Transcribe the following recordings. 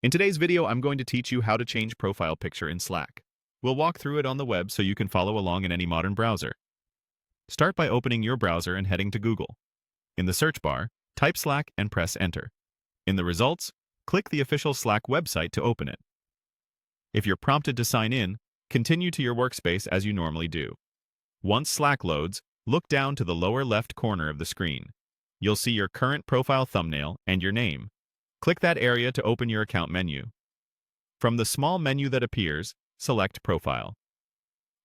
In today's video, I'm going to teach you how to change profile picture in Slack. We'll walk through it on the web so you can follow along in any modern browser. Start by opening your browser and heading to Google. In the search bar, type Slack and press Enter. In the results, click the official Slack website to open it. If you're prompted to sign in, continue to your workspace as you normally do. Once Slack loads, look down to the lower left corner of the screen. You'll see your current profile thumbnail and your name. Click that area to open your account menu. From the small menu that appears, select Profile.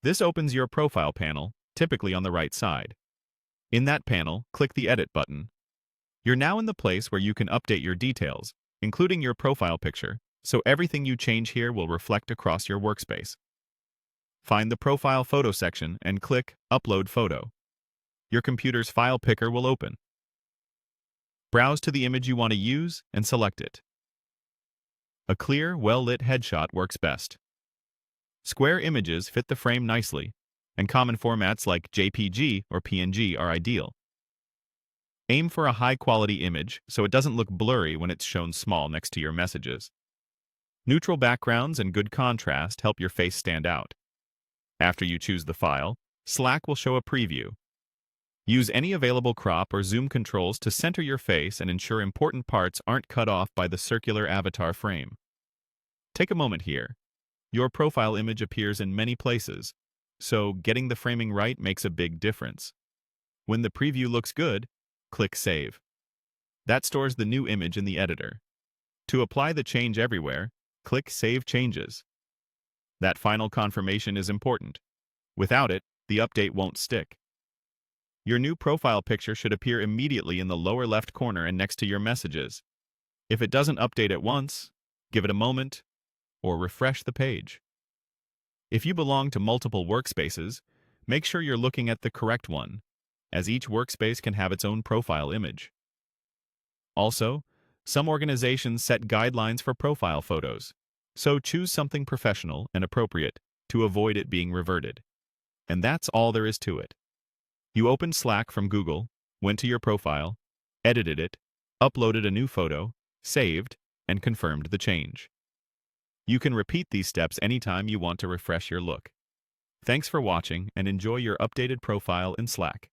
This opens your profile panel, typically on the right side. In that panel, click the Edit button. You're now in the place where you can update your details, including your profile picture, so everything you change here will reflect across your workspace. Find the Profile Photo section and click Upload Photo. Your computer's file picker will open. Browse to the image you want to use and select it. A clear, well-lit headshot works best. Square images fit the frame nicely, and common formats like JPG or PNG are ideal. Aim for a high-quality image so it doesn't look blurry when it's shown small next to your messages. Neutral backgrounds and good contrast help your face stand out. After you choose the file, Slack will show a preview. Use any available crop or zoom controls to center your face and ensure important parts aren't cut off by the circular avatar frame. Take a moment here. Your profile image appears in many places, so getting the framing right makes a big difference. When the preview looks good, click Save. That stores the new image in the editor. To apply the change everywhere, click Save Changes. That final confirmation is important. Without it, the update won't stick. Your new profile picture should appear immediately in the lower left corner and next to your messages. If it doesn't update at once, give it a moment, or refresh the page. If you belong to multiple workspaces, make sure you're looking at the correct one, as each workspace can have its own profile image. Also, some organizations set guidelines for profile photos, so choose something professional and appropriate to avoid it being reverted. And that's all there is to it. You opened Slack from Google, went to your profile, edited it, uploaded a new photo, saved, and confirmed the change. You can repeat these steps anytime you want to refresh your look. Thanks for watching and enjoy your updated profile in Slack.